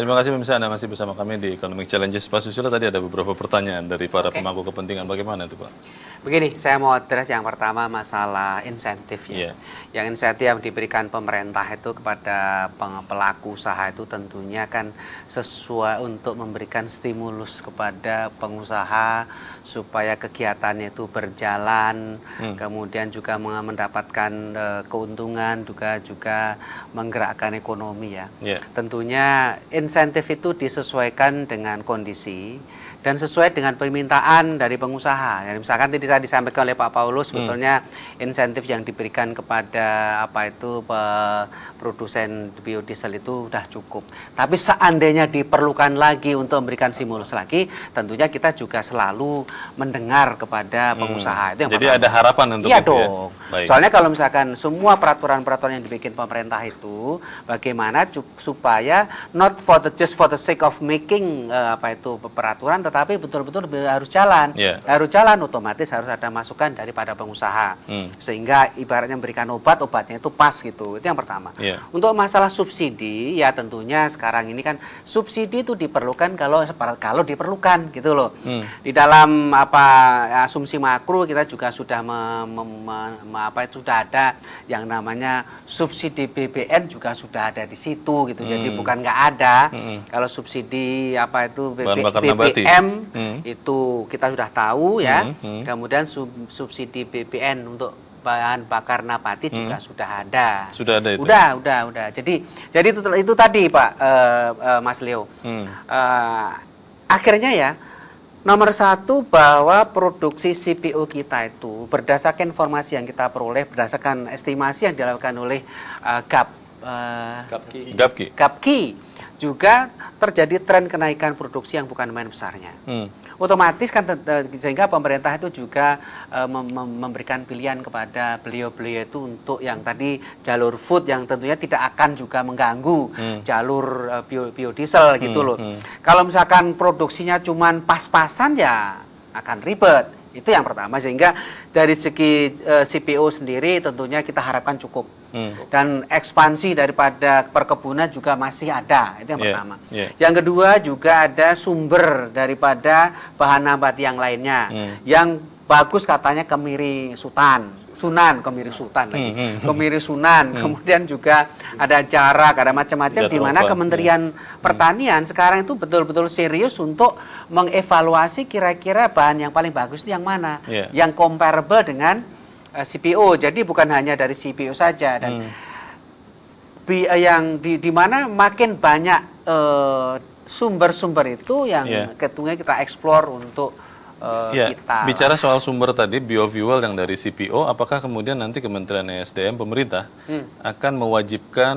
Terima kasih pemirsa, Anda masih bersama kami di Economic Challenges. Pak Susilo, tadi ada beberapa pertanyaan dari para pemangku kepentingan. Bagaimana itu, Pak? Begini, saya mau address yang pertama masalah insentif ya. Yang insentif yang diberikan pemerintah itu kepada pelaku usaha itu tentunya kan sesuai untuk memberikan stimulus kepada pengusaha supaya kegiatannya itu berjalan, kemudian juga mendapatkan keuntungan, juga menggerakkan ekonomi ya. Tentunya insentif itu disesuaikan dengan kondisi dan sesuai dengan permintaan dari pengusaha. Jadi misalkan tadi disampaikan oleh Pak Paulus, sebetulnya insentif yang diberikan kepada produsen biodiesel itu sudah cukup. Tapi seandainya diperlukan lagi untuk memberikan stimulus lagi, tentunya kita juga selalu mendengar kepada pengusaha. Itu yang jadi pertama. Ada harapan untuk iya itu dong. Ya? Soalnya kalau misalkan semua peraturan-peraturan yang dibikin pemerintah itu, bagaimana supaya not just for the sake of making peraturan, tetapi betul-betul harus jalan. Harus jalan, otomatis harus ada masukan daripada pengusaha. Sehingga ibaratnya memberikan obatnya itu pas gitu. Itu yang pertama. Untuk masalah subsidi, ya tentunya sekarang ini kan subsidi itu diperlukan kalau diperlukan gitu loh. Di dalam asumsi makro kita juga sudah sudah ada yang namanya subsidi BBM juga sudah ada di situ gitu. Jadi bukan nggak ada. Kalau subsidi BBM itu kita sudah tahu ya. Kemudian subsidi BBM untuk bahan bakar nabati juga sudah ada. Sudah ada itu. Udah. Jadi itu tadi Pak Mas Leo. Akhirnya ya nomor satu bahwa produksi CPO kita itu berdasarkan informasi yang kita peroleh, berdasarkan estimasi yang dilakukan oleh GAPKI juga terjadi tren kenaikan produksi yang bukan main besarnya. Otomatis kan sehingga pemerintah itu juga memberikan pilihan kepada beliau-beliau itu untuk yang tadi jalur food yang tentunya tidak akan juga mengganggu jalur biodiesel gitu loh. Kalau misalkan produksinya cuman pas-pasan ya akan ribet. Itu yang pertama, sehingga dari segi CPO sendiri tentunya kita harapkan cukup. Dan ekspansi daripada perkebunan juga masih ada. Itu yang pertama. Yang kedua juga ada sumber daripada bahan nabati yang lainnya. Yang bagus katanya kemiri Sunan, kemudian juga ada jarak, ada macam-macam, di mana Kementerian Pertanian sekarang itu betul-betul serius untuk mengevaluasi kira-kira bahan yang paling bagus itu yang mana, yang comparable dengan CPO. Jadi bukan hanya dari CPO saja, dan yang di mana makin banyak sumber-sumber itu yang ketungganya kita eksplor untuk kita. Bicara soal sumber tadi, biofuel yang dari CPO, apakah kemudian nanti Kementerian ESDM, pemerintah, akan mewajibkan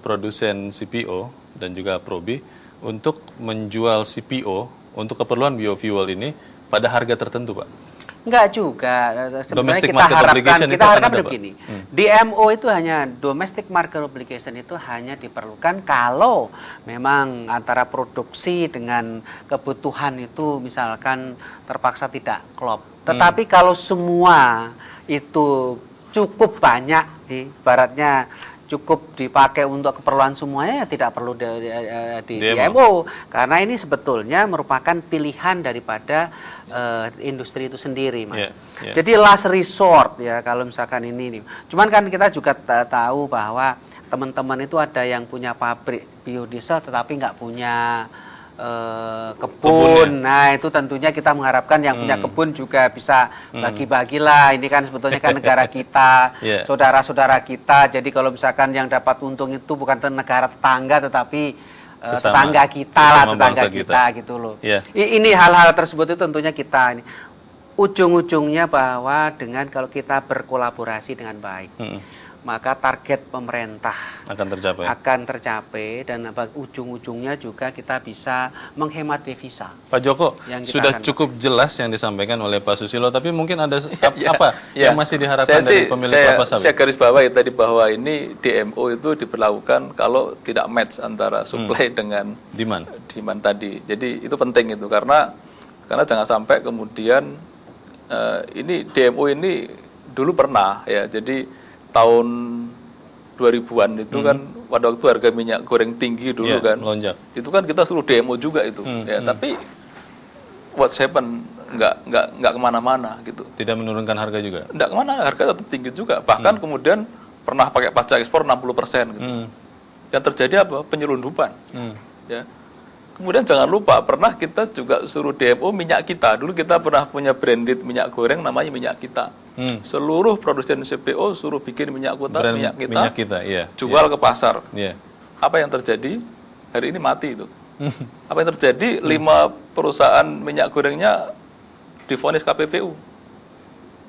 produsen CPO dan juga Probi untuk menjual CPO untuk keperluan biofuel ini pada harga tertentu, Pak? Enggak juga. Sebenarnya kita harapkan begini. DMO itu hanya domestic market obligation itu hanya diperlukan kalau memang antara produksi dengan kebutuhan itu misalkan terpaksa tidak klop. Tetapi kalau semua itu cukup banyak, ibaratnya cukup dipakai untuk keperluan semuanya, ya tidak perlu di DMO. Karena ini sebetulnya merupakan pilihan daripada industri itu sendiri, Mas. Jadi last resort ya kalau misalkan ini. Cuman kan kita juga tahu bahwa teman-teman itu ada yang punya pabrik biodiesel tetapi nggak punya kebun. Nah itu tentunya kita mengharapkan yang punya kebun juga bisa bagi-bagilah. Ini kan sebetulnya kan negara kita, saudara-saudara kita. Jadi kalau misalkan yang dapat untung itu bukan negara tetangga tetapi tetangga kita lah, tetangga kita gitu loh. Ini hal-hal tersebut itu tentunya kita ini ujung-ujungnya bahwa dengan kalau kita berkolaborasi dengan baik, maka target pemerintah akan tercapai dan ujung-ujungnya juga kita bisa menghemat devisa. Pak Joko, sudah cukup jelas yang disampaikan oleh Pak Susilo, tapi mungkin ada yang masih diharapkan dari pemilik kelapa sawit? Saya garis bawahi tadi bahwa ini DMO itu diberlakukan kalau tidak match antara supply dengan demand tadi. Jadi itu penting itu karena jangan sampai kemudian ini DMO ini dulu pernah ya, jadi tahun 2000-an itu kan pada waktu harga minyak goreng tinggi dulu kan. Melonjak. Itu kan kita suruh demo juga itu. Ya, tapi what's happen nggak kemana-mana gitu. Tidak menurunkan harga juga. Nggak kemana, harga tetap tinggi juga. Bahkan kemudian pernah pakai pajak ekspor 60% gitu. Yang terjadi apa? Penyelundupan. Ya. Kemudian jangan lupa pernah kita juga suruh DMO minyak kita. Dulu kita pernah punya branded minyak goreng namanya minyak kita. Seluruh produsen CPO suruh bikin minyak kita, iya. Jual ke pasar. Iya. Apa yang terjadi? Hari ini mati itu. Apa yang terjadi? 5 perusahaan minyak gorengnya divonis KPPU.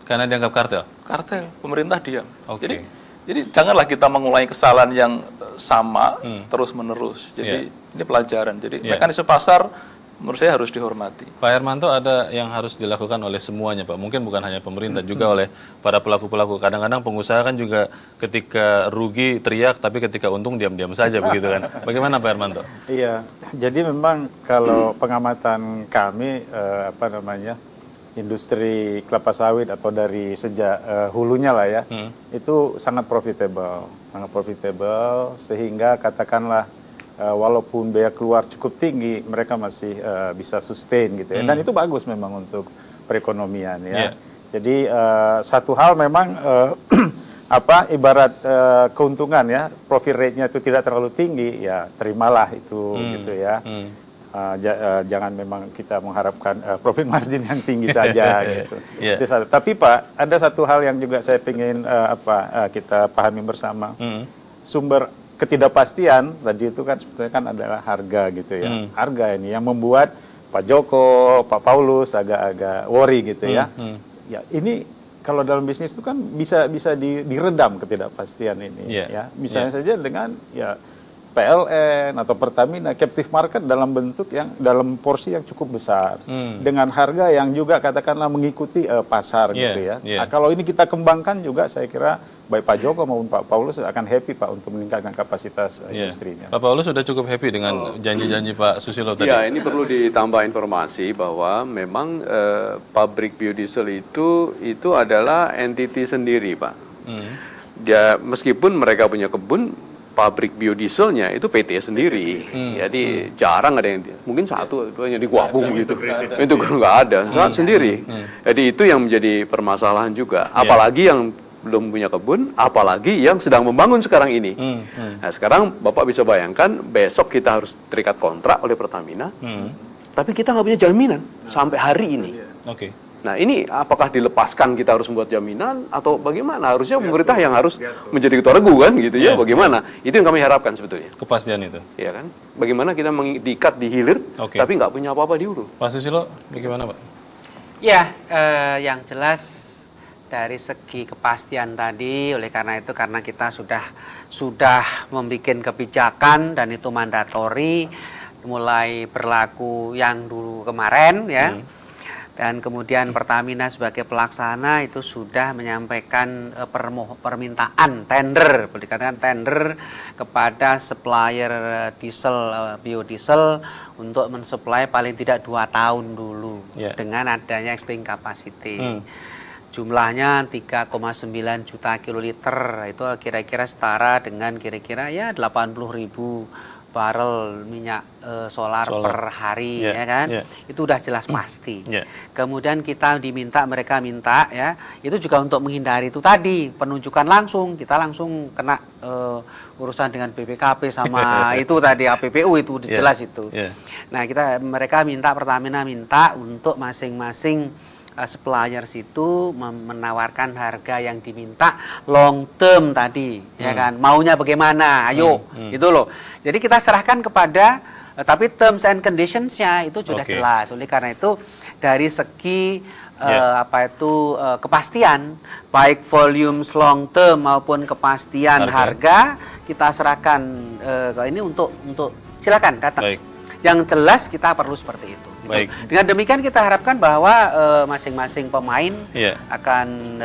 Karena dianggap kartel? Kartel, pemerintah diam. Oke. Jadi janganlah kita mengulangi kesalahan yang sama terus menerus. Jadi ini pelajaran. Jadi mekanisme pasar menurut saya harus dihormati. Pak Hermanto, ada yang harus dilakukan oleh semuanya, Pak. Mungkin bukan hanya pemerintah, juga oleh para pelaku-pelaku. Kadang-kadang pengusaha kan juga ketika rugi teriak, tapi ketika untung diam-diam saja begitu kan. Bagaimana Pak Hermanto? Iya, jadi memang kalau pengamatan kami industri kelapa sawit atau dari sejak hulunya lah ya, itu sangat profitable sehingga katakanlah walaupun biaya keluar cukup tinggi, mereka masih bisa sustain gitu ya, dan itu bagus memang untuk perekonomian ya. Jadi satu hal memang ibarat keuntungan ya, profit rate-nya itu tidak terlalu tinggi ya, terimalah itu gitu ya. Jangan memang kita mengharapkan profit margin yang tinggi saja gitu. Itu satu. Tapi Pak, ada satu hal yang juga saya ingin kita pahami bersama. Sumber ketidakpastian tadi itu kan sebetulnya kan adalah harga gitu ya. Harga ini yang membuat Pak Joko, Pak Paulus agak-agak worry gitu ya. Ya, ini kalau dalam bisnis itu kan bisa diredam ketidakpastian ini ya. Misalnya saja dengan ya PLN atau Pertamina captive market dalam bentuk yang dalam porsi yang cukup besar dengan harga yang juga katakanlah mengikuti pasar gitu ya. Nah, kalau ini kita kembangkan juga saya kira baik Pak Joko maupun Pak Paulus akan happy Pak untuk meningkatkan kapasitas industrinya. Pak Paulus sudah cukup happy dengan janji-janji Pak Susilo tadi. Ya, ini perlu ditambah informasi bahwa memang pabrik biodiesel itu adalah entiti sendiri Pak. Ya, meskipun mereka punya kebun, pabrik biodieselnya itu PT sendiri. Jadi jarang ada yang mungkin satu dua yang digabung gitu. Itu nggak ada, saat sendiri. Jadi itu yang menjadi permasalahan juga. Apalagi yang belum punya kebun, apalagi yang sedang membangun sekarang ini. Nah, sekarang Bapak bisa bayangkan besok kita harus terikat kontrak oleh Pertamina. Tapi kita nggak punya jaminan sampai hari ini. Oke. Nah, ini apakah dilepaskan kita harus membuat jaminan atau bagaimana? Harusnya pemerintah yang harus menjadi ketua regu kan gitu ya. Bagaimana? Itu yang kami harapkan sebetulnya. Kepastian itu. Iya kan? Bagaimana kita diikat di hilir tapi nggak punya apa-apa di hulu. Pak Susilo, bagaimana Pak? Ya, yang jelas dari segi kepastian tadi, oleh karena itu karena kita sudah membuat kebijakan dan itu mandatori mulai berlaku yang dulu kemarin ya. Dan kemudian Pertamina sebagai pelaksana itu sudah menyampaikan permintaan tender, boleh dikatakan tender kepada supplier biodiesel untuk mensuplai paling tidak 2 tahun dulu dengan adanya existing capacity. Jumlahnya 3,9 juta kiloliter, itu kira-kira setara dengan kira-kira ya 80.000 barrel minyak solar per hari ya kan, itu udah jelas pasti. Kemudian mereka minta ya, itu juga untuk menghindari itu tadi penunjukan langsung, kita langsung kena urusan dengan BPKP sama itu tadi APPU itu jelas itu. Nah Pertamina minta untuk masing-masing suppliers itu menawarkan harga yang diminta long term tadi, ya kan? Maunya bagaimana? Ayo, itu loh. Jadi kita serahkan kepada, tapi terms and conditions-nya itu sudah jelas. Oleh karena itu dari segi kepastian, baik volumes long term maupun kepastian harga kita serahkan ini untuk silakan datang. Yang jelas kita perlu seperti itu. Baik. Dengan demikian kita harapkan bahwa masing-masing pemain akan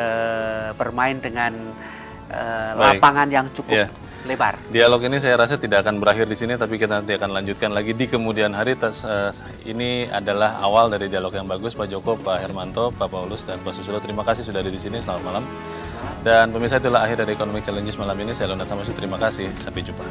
bermain dengan lapangan yang cukup lebar. Dialog ini saya rasa tidak akan berakhir di sini, tapi kita nanti akan lanjutkan lagi di kemudian hari. Ini adalah awal dari dialog yang bagus, Pak Joko, Pak Hermanto, Pak Paulus, dan Pak Susilo. Terima kasih sudah ada di sini. Selamat malam. Dan pemirsa, itulah akhir dari Economic Challenges malam ini. Saya Leonard Samasu. Terima kasih. Sampai jumpa.